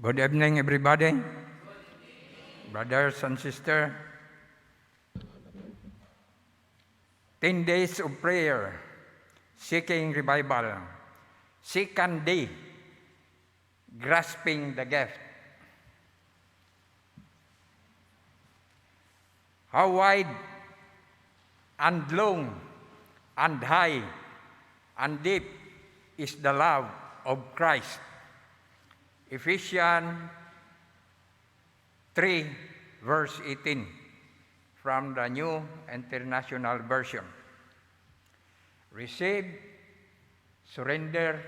Good evening, everybody. Brothers and sisters. 10 days of prayer, seeking revival. Second day, grasping the gift. How wide and long and high and deep is the love of Christ. Ephesians 3, verse 18, from the New International Version. Receive, surrender,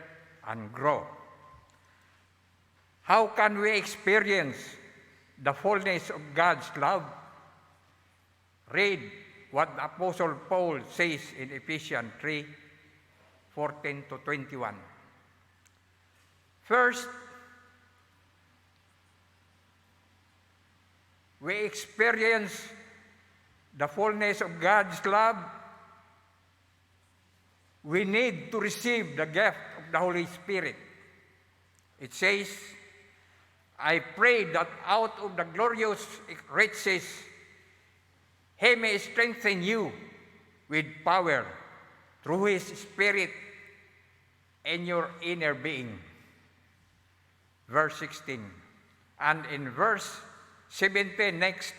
and grow. How can we experience the fullness of God's love? Read what the Apostle Paul says in Ephesians 3, 14 to 21. First, we experience the fullness of God's love. We need to receive the gift of the Holy Spirit. It says, I pray that out of the glorious riches, He may strengthen you with power through His Spirit in your inner being. Verse 16. And in verse 17 next,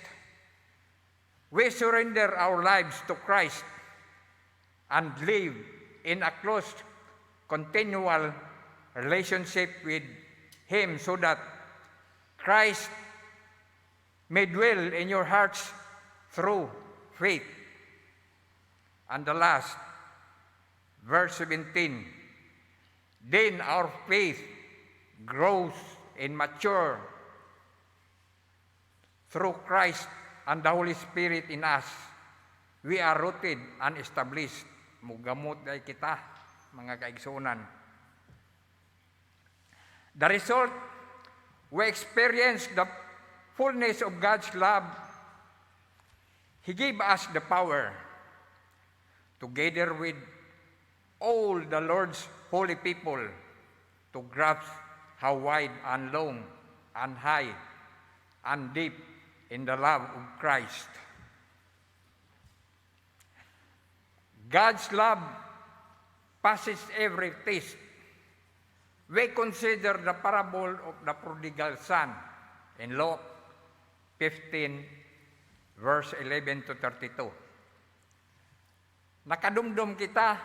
we surrender our lives to Christ and live in a close, continual relationship with Him so that Christ may dwell in your hearts through faith. And the last, verse 17, then our faith grows and matures through Christ and the Holy Spirit in us. We are rooted and established. Mugamot ay kita, mga kaigsunan. The result, we experience the fullness of God's love. He gave us the power, together with all the Lord's holy people, to grasp how wide and long and high and deep in the love of Christ. God's love passes every test. We consider the parable of the prodigal son in Luke 15, verse 11 to 32. Nakadumdum kita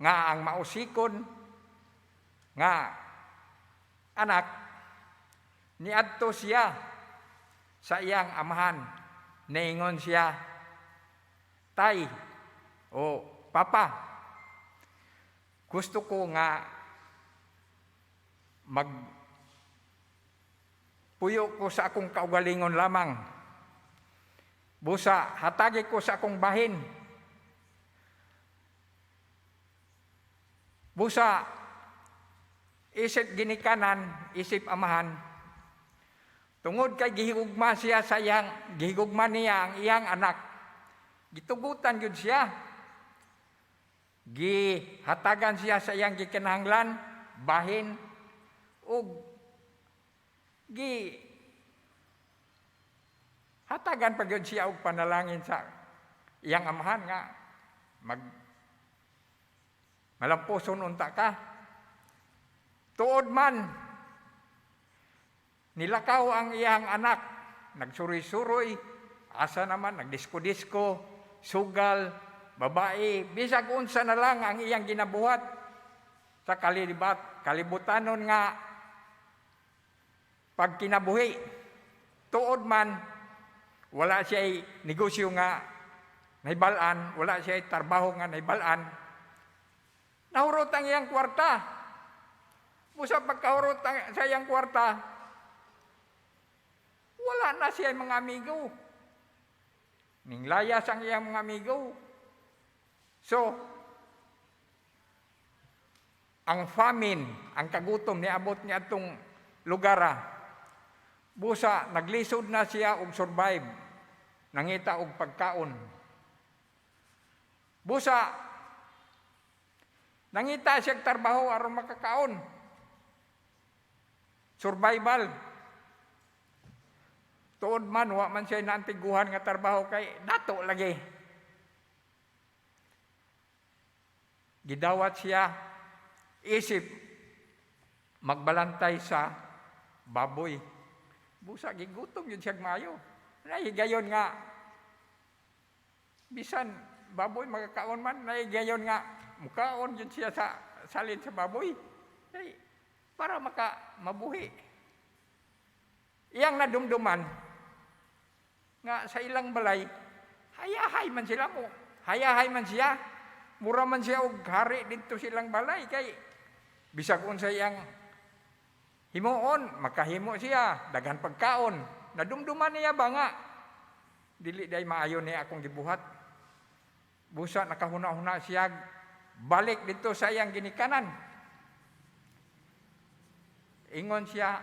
nga ang mausikon nga anak niadto siya sa iyang amahan. Naingon siya, Tay, o Papa, gusto ko nga magpuyo ko sa akong kaugalingon lamang. Busa, hatagi ko sa akong bahin. Busa, isip ginikanan, isip amahan. Tungod kay gihigugma siya sa gihigugma niya ang iyang anak. Gitugutan yun siya. Gihatagan siya sa iyang gikinahanglan, bahin, o hatagan pa yun siya og panalangin sa iyang amahan nga malampuson unta ka. Tuod man, nilakaw ang iyang anak, nagsuroy-suroy, asa naman, nagdisko-disko, sugal, babae, bisag unsa na lang ang iyang ginabuhat sa kalibutanon nga pagkinabuhi. Tuod man, wala siya negosyo nga naibalaan, wala siya trabaho nga naibalaan. Nahurot ang iyang kwarta. Busa pagkahurot sa iyang kwarta, wala na siya mga amigo. Ninglayas ang iyang mga amigo. So, ang famine, ang kagutom niabot niya itong lugara. Busa, naglisod na siya og survive. Nangita og pagkaon. Busa, nangita siya trabaho aron makakaon. survival. Tuod man, wa man siya naantiguhan nga trabaho kay dato lagi. Gidawat siya, isip, magbalantay sa baboy. Busa, gigutom yun siya mayo. Nahigayon nga, bisan baboy magkakaon man, nahigayon nga, mukaon yun siya sa salin sa baboy. Ay, para mabuhi. Iyang nadumduman, nga sa ilang balay, hayahay man sila mo. Hayahay man siya. Mura man siya og hari dito silang balay. Kay, bisag unsa iyang himuon, makahimo siya, daghan pagkaon. Nadumduman niya ba nga? Dili day maayo niya akong gibuhat. Busa nakahuna-huna siya, balik dito sa iyang ginikanan. Ingon siya,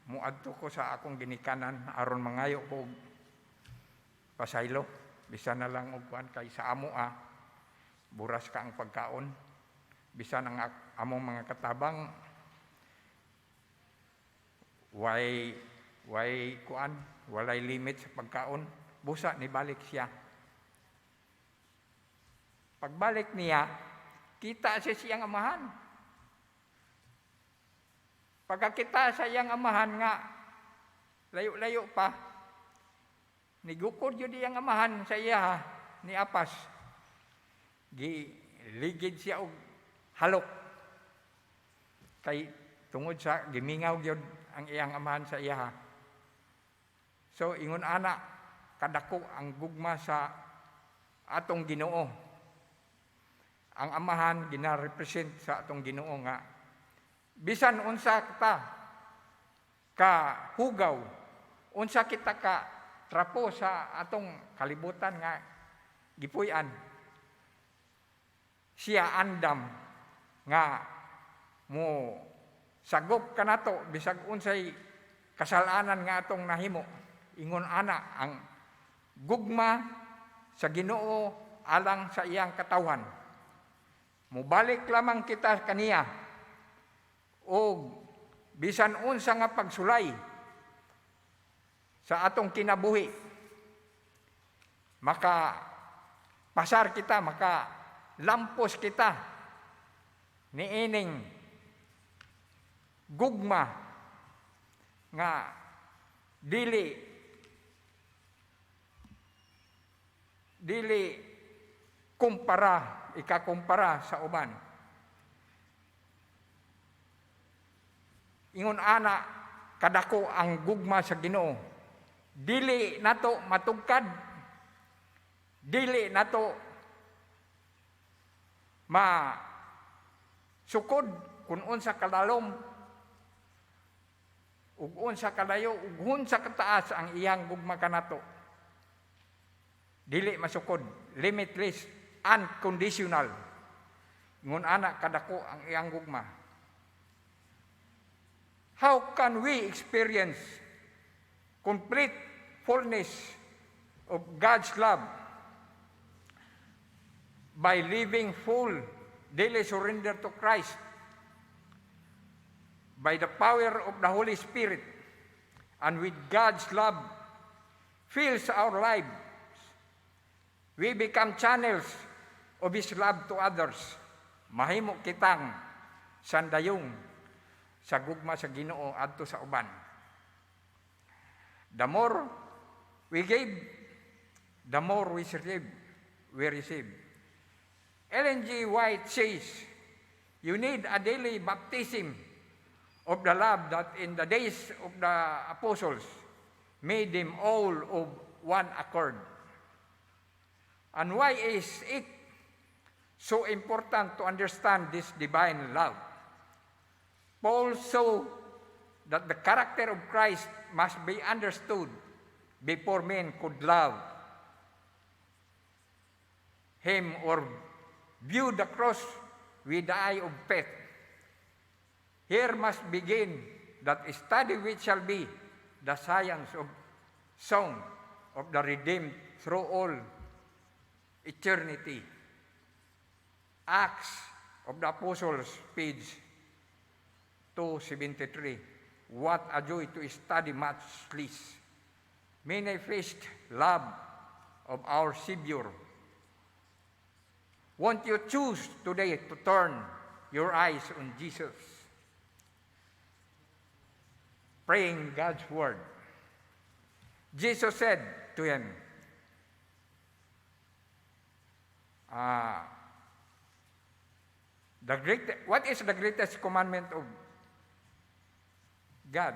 muadto ko sa akong ginikanan, aron mangayo ko pasaylo. Bisa na lang og kuan kay sa amo buras ka ang pagkaon. Bisan ang among mga katabang way kuan, walay limit sa pagkaon. Busa ni balik siya. Pagbalik niya, kita siya siyang amahan. Pagkakita sa iyang amahan nga, layo-layo pa, nigukod yun iyang amahan sa iya ni Apas. Giligid siya og halok. Kay tungod sa gimingaw gyud ang iyang amahan sa iya. So ingon ana, kadako ang gugma sa atong Ginoo. Ang amahan gina-represent sa atong Ginoo nga bisan unsa kita ka hugaw, unsa kita ka trapo sa atong kalibutan nga gipuy-an, siya andam nga mo sagop kanato bisag unsay kasalanan nga atong nahimo. Ingon ana, ang gugma sa Ginoo alang sa iyang katawhan. Mubalik lamang kita kaniya o bisan unsa nga pagsulay sa atong kinabuhi, maka pasar kita, maka lampos kita niining gugma nga dili ikakumpara sa uban. Ingon ana, kadako ang gugma sa Ginoo. Dili nato matugkad, dili nato sukod kung unsa kalalom ug unsa kalayo ug unsa kataas ang iyang gugma kanato. Dili masukod, limitless, unconditional. Ngun ana, kadako ang iyang gugma. How can we experience complete fullness of God's love? By living full, daily surrender to Christ, by the power of the Holy Spirit, and with God's love fills our lives, we become channels of His love to others. Mahimo kitang sandayong sa gugma sa Ginoo adto sa uban. The more we give, the more we receive. Ellen G. White says, you need a daily baptism of the love that in the days of the apostles made them all of one accord. And why is it so important to understand this divine love? Paul saw that the character of Christ must be understood before men could love Him or view the cross with the eye of faith. Here must begin that study which shall be the science of song of the redeemed through all eternity. Acts of the Apostles, page 273. What a joy to study much less. Manifest love of our Savior. Won't you choose today to turn your eyes on Jesus? Praying God's word. Jesus said to him, what is the greatest commandment of God?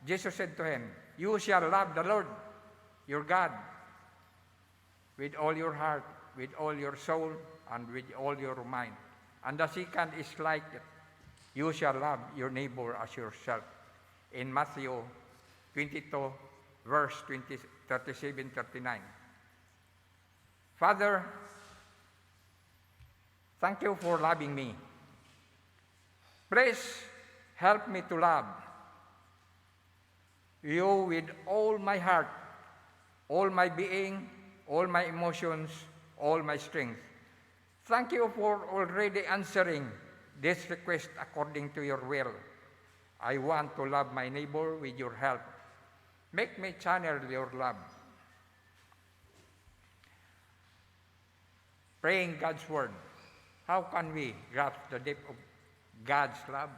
Jesus said to him, you shall love the Lord your God with all your heart, with all your soul, and with all your mind. And the second is like it. You shall love your neighbor as yourself. In Matthew 22, verse 37, 39. Father, thank you for loving me. Please help me to love you with all my heart, all my being, all my emotions, all my strength. Thank you for already answering this request according to your will. I want to love my neighbor with your help. Make me channel your love. Praying God's word. How can we grasp the depth of God's love?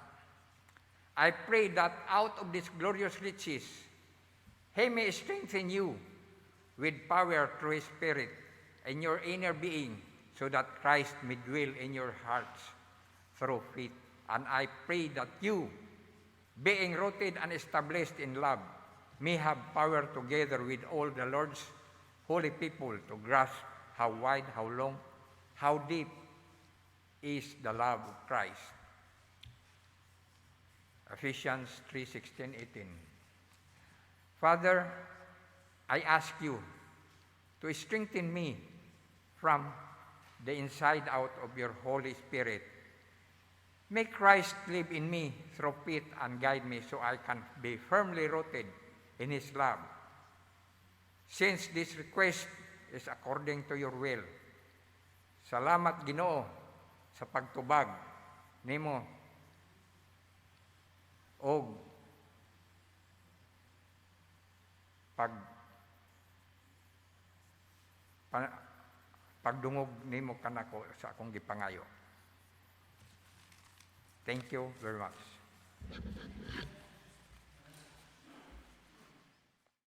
I pray that out of these glorious riches, He may strengthen you with power through His Spirit in your inner being, so that Christ may dwell in your hearts through faith. And I pray that you, being rooted and established in love, may have power together with all the Lord's holy people to grasp how wide, how long, how deep is the love of Christ. Ephesians 3:16, 18. Father, I ask you to strengthen me from the inside out of your Holy Spirit. Make Christ live in me through faith and guide me so I can be firmly rooted in His love. Since this request is according to your will, salamat Ginoo sa pagtubag nimo og pagdungog nimo kanako sa akong gipangayo. Thank you very much.